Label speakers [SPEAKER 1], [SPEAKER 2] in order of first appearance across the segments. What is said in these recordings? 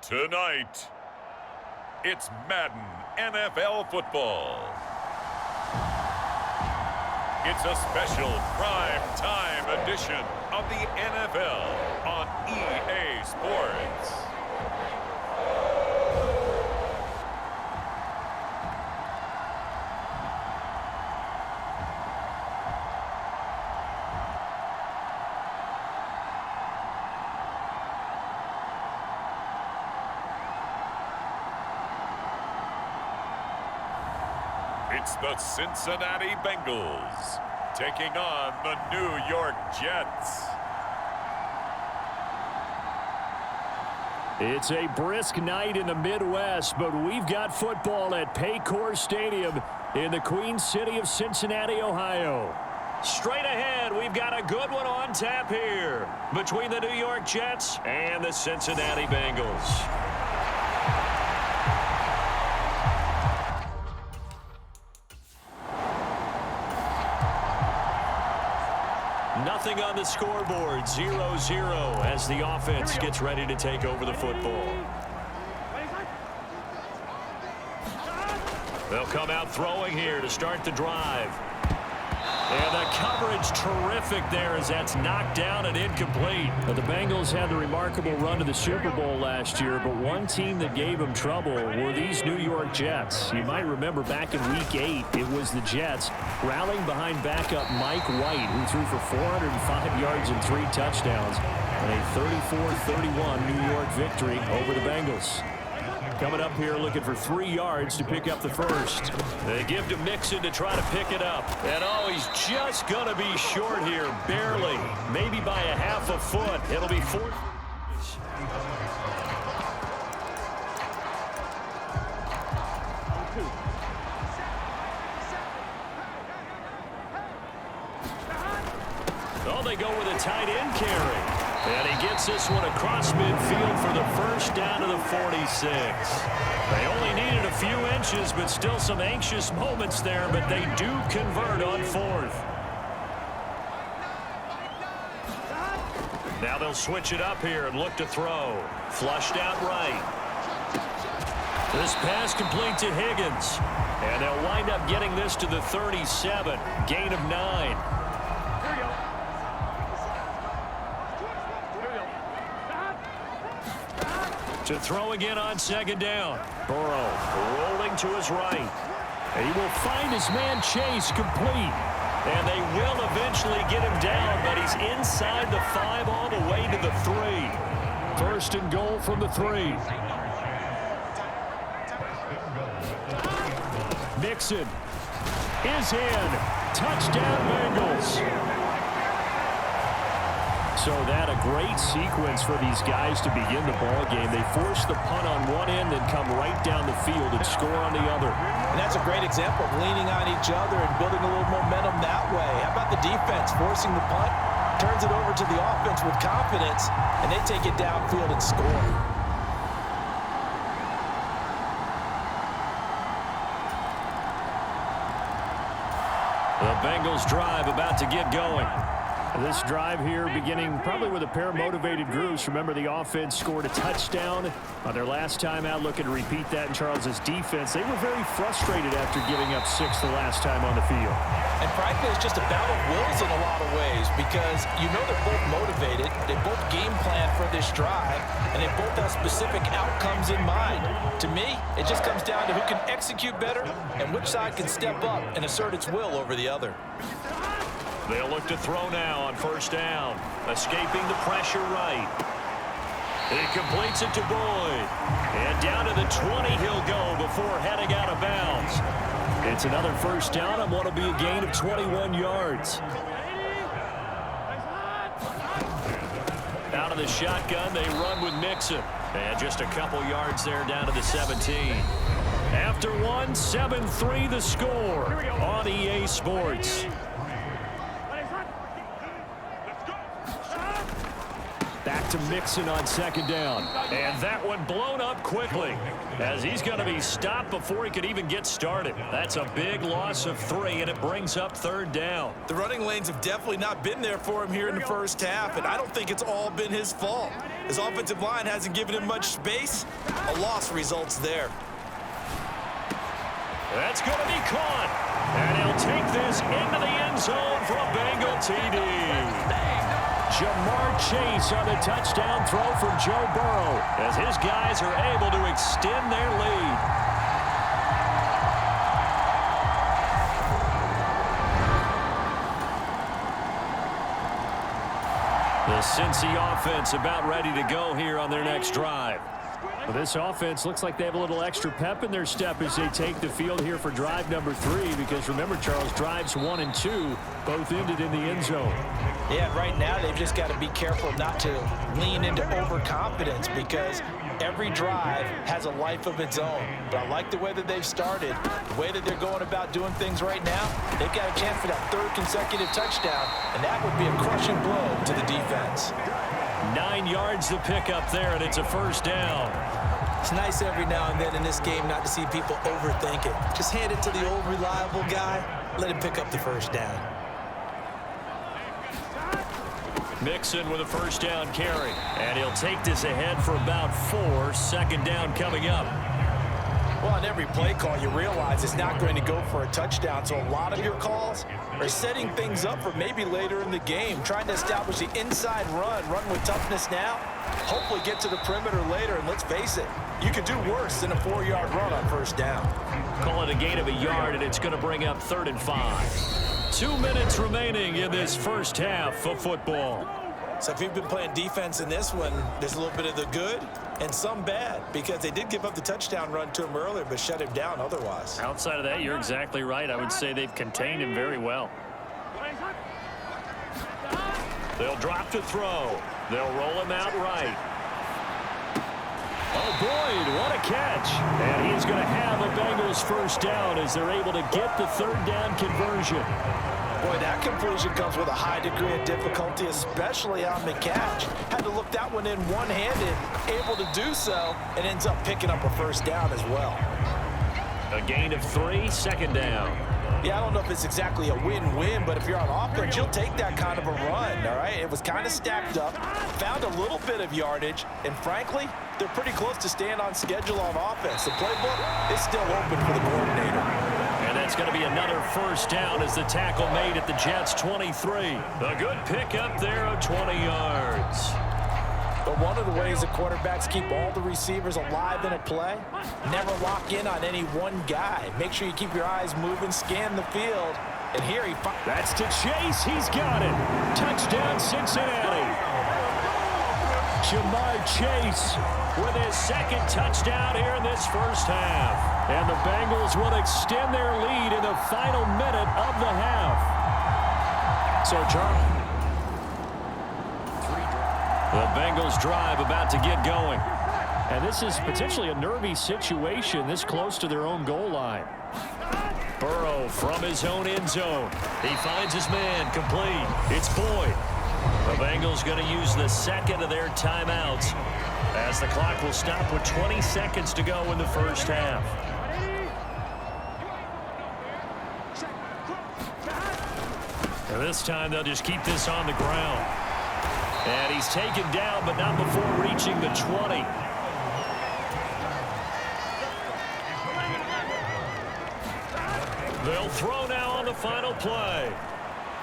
[SPEAKER 1] Tonight, it's Madden NFL football. It's a special prime time edition of the NFL on EA Sports. It's the Cincinnati Bengals taking on the New York Jets.
[SPEAKER 2] It's a brisk night in the Midwest, but we've got football at Paycor Stadium in the Queen City of Cincinnati, Ohio. Straight ahead, we've got a good one on tap here between the New York Jets and the Cincinnati Bengals. Nothing on the scoreboard, 0-0 as the offense gets ready to take over the football. They'll come out throwing here to start the drive. And the coverage terrific there as that's knocked down and incomplete. But the Bengals had the remarkable run to the Super Bowl last year, but one team that gave them trouble were these New York Jets. You might remember back in Week 8, it was the Jets rallying behind backup Mike White, who threw for 405 yards and 3 touchdowns, and a 34-31 New York victory over the Bengals. Coming up here looking for 3 yards to pick up the first. They give to Mixon to try to pick it up. And oh, he's just going to be short here, barely. Maybe by a half a foot. It'll be 4. Oh, they go with a tight end carry. And he gets this one across midfield for the first down to the 46. They only needed a few inches, but still some anxious moments there, but they do convert on 4th. Now they'll switch it up here and look to throw. Flushed out right. This pass complete to Higgins. And they'll wind up getting this to the 37. Gain of 9. To throw again on 2nd down. Burrow rolling to his right. He will find his man Chase complete. And they will eventually get him down, but he's inside the 5 all the way to the 3. 1st and goal from the 3. Mixon is in. Touchdown Bengals. So that a great sequence for these guys to begin the ball game. They force the punt on one end and come right down the field and score on the other.
[SPEAKER 3] And that's a great example of leaning on each other and building a little momentum that way. How about the defense forcing the punt, turns it over to the offense with confidence, and they take it downfield and score.
[SPEAKER 2] The Bengals drive about to get going. This drive here beginning probably with a pair of motivated groups. Remember, the offense scored a touchdown on their last time out. Looking to repeat that in Charles's defense. They were very frustrated after giving up 6 the last time on the field.
[SPEAKER 3] And frankly, it's just a battle of wills in a lot of ways because you know they're both motivated. They both game plan for this drive, and they both have specific outcomes in mind. To me, it just comes down to who can execute better and which side can step up and assert its will over the other.
[SPEAKER 2] They'll look to throw now on 1st down. Escaping the pressure right. He completes it to Boyd. And down to the 20 he'll go before heading out of bounds. It's another 1st down and what will be a gain of 21 yards. Out Out of the shotgun, they run with Mixon. And just a couple yards there down to the 17. After one, 7-3 the score on EA Sports. Back to Mixon on second down. And that one blown up quickly as he's going to be stopped before he could even get started. That's a big loss of 3, and it brings up third down.
[SPEAKER 3] The running lanes have definitely not been there for him here in the first half, and I don't think it's all been his fault. His offensive line hasn't given him much space. A loss results there.
[SPEAKER 2] That's going to be caught. And he'll take this into the end zone for a Bengal TD. Jamar Chase on the touchdown throw from Joe Burrow as his guys are able to extend their lead. The Cincy offense about ready to go here on their next drive. Well, this offense looks like they have a little extra pep in their step as they take the field here for drive number 3, because remember, Charles, drives 1 and 2 both ended in the end zone.
[SPEAKER 3] Yeah, right now they've just got to be careful not to lean into overconfidence, because every drive has a life of its own. But I like the way that they've started, the way that they're going about doing things right now. They've got a chance for that 3rd consecutive touchdown, and that would be a crushing blow to the defense.
[SPEAKER 2] 9 yards to pick up there, and it's a first down.
[SPEAKER 3] It's nice every now and then in this game not to see people overthink it. Just hand it to the old reliable guy. Let him pick up the first down.
[SPEAKER 2] Mixon with a first down carry. And he'll take this ahead for about 4. Second down coming up.
[SPEAKER 3] Well, on every play call, you realize it's not going to go for a touchdown. So a lot of your calls are setting things up for maybe later in the game, trying to establish the inside run with toughness now, hopefully get to the perimeter later. And let's face it, you could do worse than a 4-yard run on first down.
[SPEAKER 2] Call it a gain of a yard, and it's going to bring up 3rd and 5. 2 minutes remaining in this first half of football.
[SPEAKER 3] So if you've been playing defense in this one, there's a little bit of the good and some bad, because they did give up the touchdown run to him earlier but shut him down otherwise.
[SPEAKER 2] Outside of that, you're exactly right. I would say they've contained him very well. They'll drop to throw. They'll roll him out right. Oh, Boyd, what a catch. And he's going to have a Bengals first down as they're able to get the 3rd down conversion.
[SPEAKER 3] Boy, that completion comes with a high degree of difficulty, especially on the catch. Had to look that one in one-handed, able to do so, and ends up picking up a first down as well.
[SPEAKER 2] A gain of 3, second down.
[SPEAKER 3] Yeah, I don't know if it's exactly a win-win, but if you're on offense, you'll take that kind of a run, all right? It was kind of stacked up, found a little bit of yardage, and frankly, they're pretty close to staying on schedule on offense. The playbook is still open for the coordinator.
[SPEAKER 2] And that's going to be another first down as the tackle made at the Jets' 23. A good pickup there of 20 yards.
[SPEAKER 3] But one of the ways the quarterbacks keep all the receivers alive in a play, never lock in on any one guy. Make sure you keep your eyes moving, scan the field, and here he...
[SPEAKER 2] That's to Chase. He's got it. Touchdown, Cincinnati. Jamar Chase with his 2nd touchdown here in this first half. And the Bengals will extend their lead in the final minute of the half. So, Charlie, the Bengals drive about to get going. And this is potentially a nervy situation this close to their own goal line. Burrow from his own end zone. He finds his man complete. It's Boyd. The Bengals going to use the 2nd of their timeouts as the clock will stop with 20 seconds to go in the first half. And this time they'll just keep this on the ground. And he's taken down, but not before reaching the 20. They'll throw now on the final play.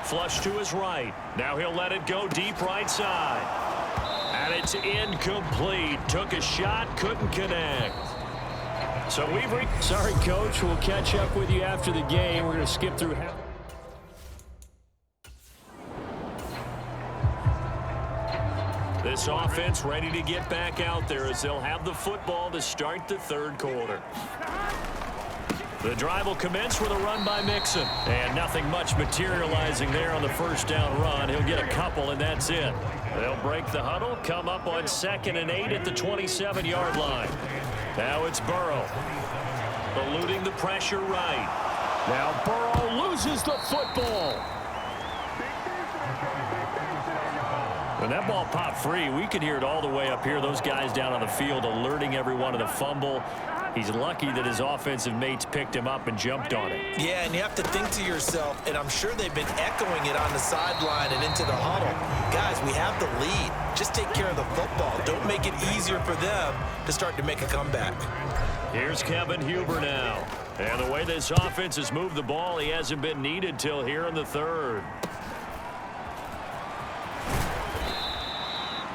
[SPEAKER 2] Flush to his right. Now he'll let it go deep right side. And it's incomplete. Took a shot, couldn't connect. So we've reached... Sorry, Coach. We'll catch up with you after the game. We're going to skip through... This offense ready to get back out there as they'll have the football to start the 3rd quarter. The drive will commence with a run by Mixon. And nothing much materializing there on the first down run. He'll get a couple, and that's it. They'll break the huddle, come up on 2nd and 8 at the 27-yard line. Now it's Burrow. Eluding the pressure right. Now Burrow loses the football. When that ball popped free, we could hear it all the way up here. Those guys down on the field alerting everyone of the fumble. He's lucky that his offensive mates picked him up and jumped on it.
[SPEAKER 3] Yeah, and you have to think to yourself, and I'm sure they've been echoing it on the sideline and into the huddle. Guys, we have the lead. Just take care of the football. Don't make it easier for them to start to make a comeback.
[SPEAKER 2] Here's Kevin Huber now. And the way this offense has moved the ball, he hasn't been needed till here in the 3rd.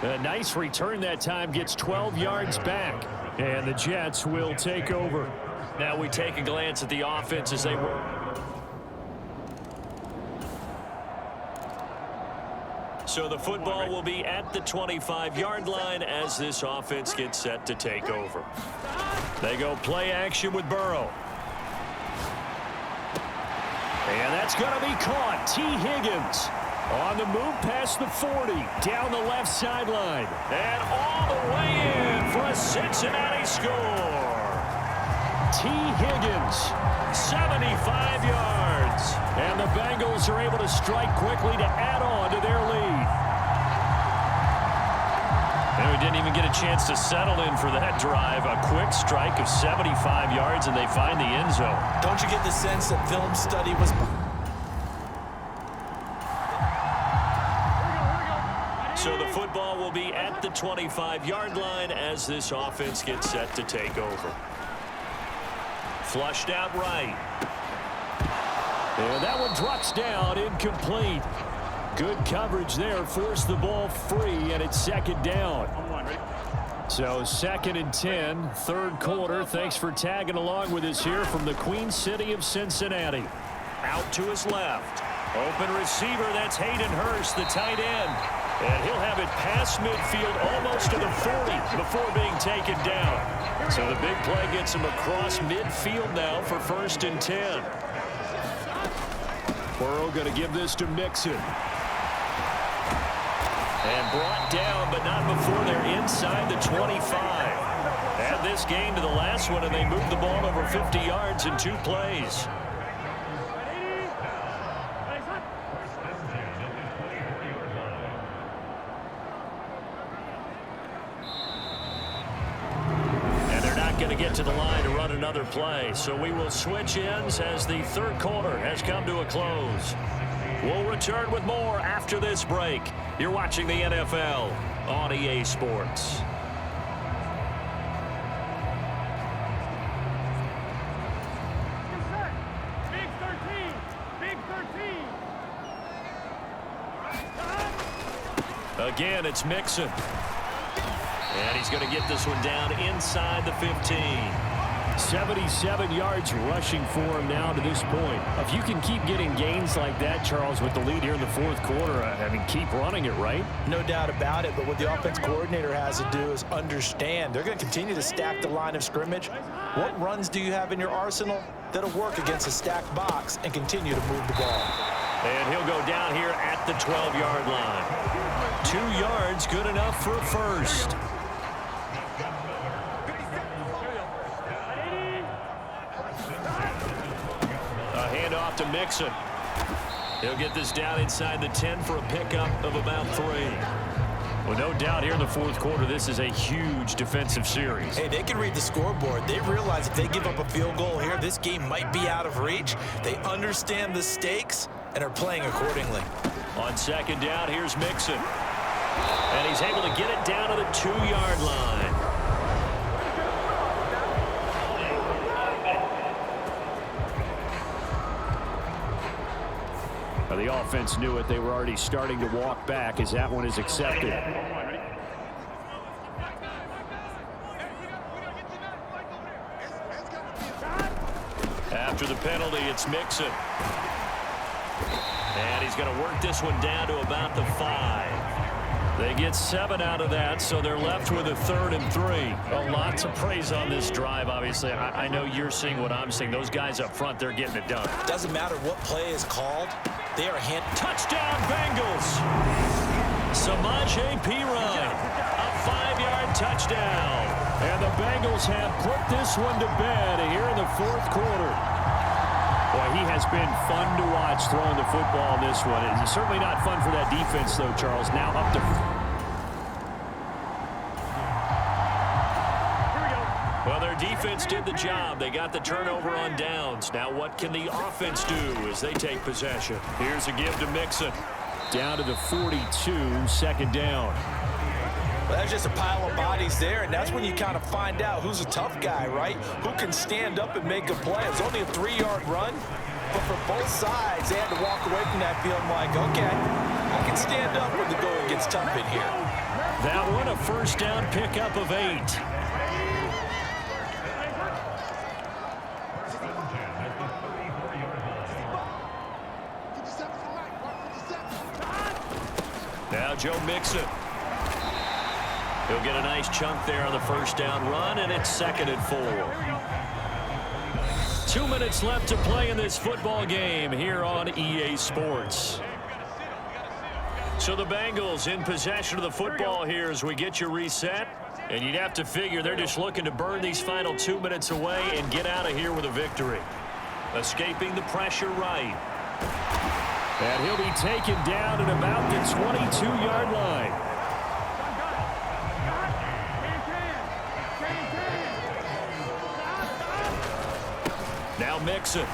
[SPEAKER 2] A nice return that time, gets 12 yards back. And the Jets will take over. Now we take a glance at the offense as they work. So the football will be at the 25-yard line as this offense gets set to take over. They go play action with Burrow. And that's going to be caught. T. Higgins on the move past the 40, down the left sideline, and all the way in for a Cincinnati score. T. Higgins, 75 yards, and the Bengals are able to strike quickly to add on to their lead. And we didn't even get a chance to settle in for that drive. A quick strike of 75 yards, and they find the end zone.
[SPEAKER 3] Don't you get the sense that film study was...
[SPEAKER 2] So the football will be at the 25-yard line as this offense gets set to take over. Flushed out right. And that one drops down, incomplete. Good coverage there, forced the ball free, and it's 2nd down. So 2nd and 10, 3rd quarter. Thanks for tagging along with us here from the Queen City of Cincinnati. Out to his left. Open receiver, that's Hayden Hurst, the tight end. And he'll have it past midfield almost to the 40 before being taken down. So the big play gets him across midfield now for 1st and 10. Burrow going to give this to Mixon. And brought down, but not before they're inside the 25. Add this game to the last one, and they moved the ball over 50 yards in 2 plays. Going to get to the line to run another play. So we will switch ends as the 3rd quarter has come to a close. We'll return with more after this break. You're watching the NFL on EA Sports.
[SPEAKER 4] Big 13. Big 13.
[SPEAKER 2] Again, it's Mixon. And he's going to get this one down inside the 15. 77 yards rushing for him now to this point. If you can keep getting gains like that, Charles, with the lead here in the 4th quarter, I mean, keep running it, right?
[SPEAKER 3] No doubt about it, but what the offense coordinator has to do is understand they're going to continue to stack the line of scrimmage. What runs do you have in your arsenal that'll work against a stacked box and continue to move the ball?
[SPEAKER 2] And he'll go down here at the 12-yard line. 2 yards, good enough for a first. Handoff to Mixon. He'll get this down inside the 10 for a pickup of about 3. Well, no doubt here in the 4th quarter, this is a huge defensive series.
[SPEAKER 3] Hey, they can read the scoreboard. They realize if they give up a field goal here, this game might be out of reach. They understand the stakes and are playing accordingly.
[SPEAKER 2] On 2nd down, here's Mixon. And he's able to get it down to the 2-yard line. The offense knew it. They were already starting to walk back as that one is accepted. After the penalty, it's Mixon. And he's going to work this one down to about the 5. They get 7 out of that, so they're left with a 3rd and 3. A lot to praise on this drive, obviously. I know you're seeing what I'm seeing. Those guys up front, they're getting it done.
[SPEAKER 3] Doesn't matter what play is called. They are hand.
[SPEAKER 2] Touchdown, Bengals! Samaje Perine, a 5-yard touchdown. And the Bengals have put this one to bed here in the fourth quarter. Boy, he has been fun to watch throwing the football in this one. It's certainly not fun for that defense, though, Charles. Now up to... Well, their defense did the job. They got the turnover on downs. Now what can the offense do as they take possession? Here's a give to Mixon. Down to the 42, second down.
[SPEAKER 3] Well, that's just a pile of bodies there, and that's when you kind of find out who's a tough guy, right? Who can stand up and make a play. It's only a 3-yard run, but for both sides, they had to walk away from that feeling like, okay, I can stand up when the going gets tough in here.
[SPEAKER 2] That one a first down pickup of 8. Now Joe Mixon. He'll get a nice chunk there on the first down run, and it's 2nd and 4. 2 minutes left to play in this football game here on EA Sports. So the Bengals in possession of the football here as we get you reset. And you'd have to figure they're just looking to burn these final 2 minutes away and get out of here with a victory. Escaping the pressure right. And he'll be taken down at about the 22-yard line. Now Mixon.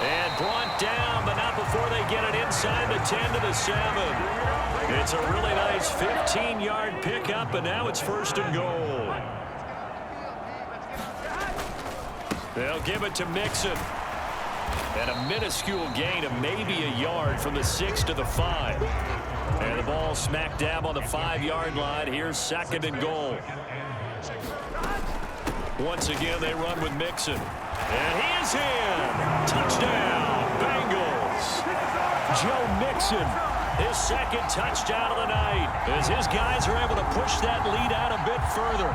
[SPEAKER 2] And brought down, but not before they get it inside the 10 to the 7. It's a really nice 15-yard pickup, and now it's 1st and goal. They'll give it to Mixon. And a minuscule gain of maybe a yard from the 6 to the 5. And the ball smack dab on the 5-yard line. Here's 2nd and goal. Once again, they run with Mixon. And he is in. Touchdown, Bengals. Joe Mixon, his 2nd touchdown of the night, as his guys are able to push that lead out a bit further.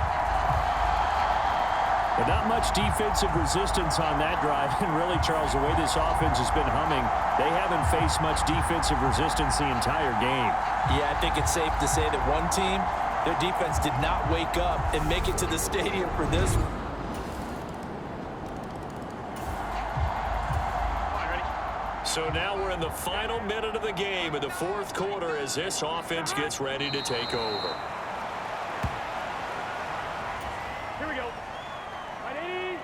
[SPEAKER 2] But not much defensive resistance on that drive. And really, Charles, the way this offense has been humming, they haven't faced much defensive resistance the entire game.
[SPEAKER 3] Yeah, I think it's safe to say that one team, their defense did not wake up and make it to the stadium for this one.
[SPEAKER 2] So now we're in the final minute of the game in the fourth quarter as this offense gets ready to take over.
[SPEAKER 4] Here we go. Ready?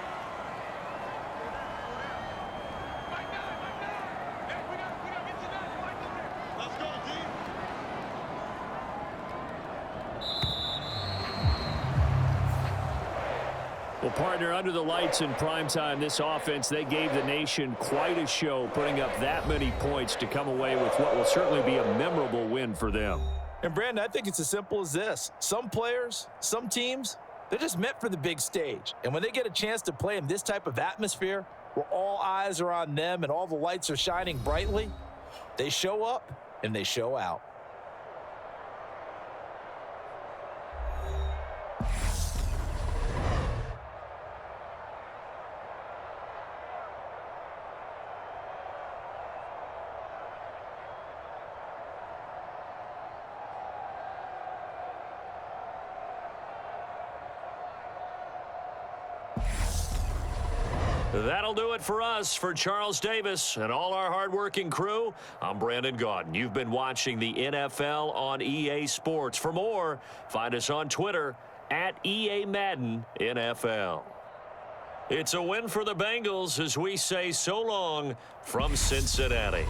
[SPEAKER 4] Let's go, team.
[SPEAKER 2] Well, partner, under the lights in primetime, this offense, they gave the nation quite a show, putting up that many points to come away with what will certainly be a memorable win for them.
[SPEAKER 3] And, Brandon, I think it's as simple as this. Some players, some teams, they're just meant for the big stage. And when they get a chance to play in this type of atmosphere where all eyes are on them and all the lights are shining brightly, they show up and they show out.
[SPEAKER 2] That'll do it for us. For Charles Davis and all our hardworking crew, I'm Brandon Gaudin. You've been watching the NFL on EA Sports. For more, find us on Twitter at EA-Madden NFL. It's a win for the Bengals as we say so long from Cincinnati.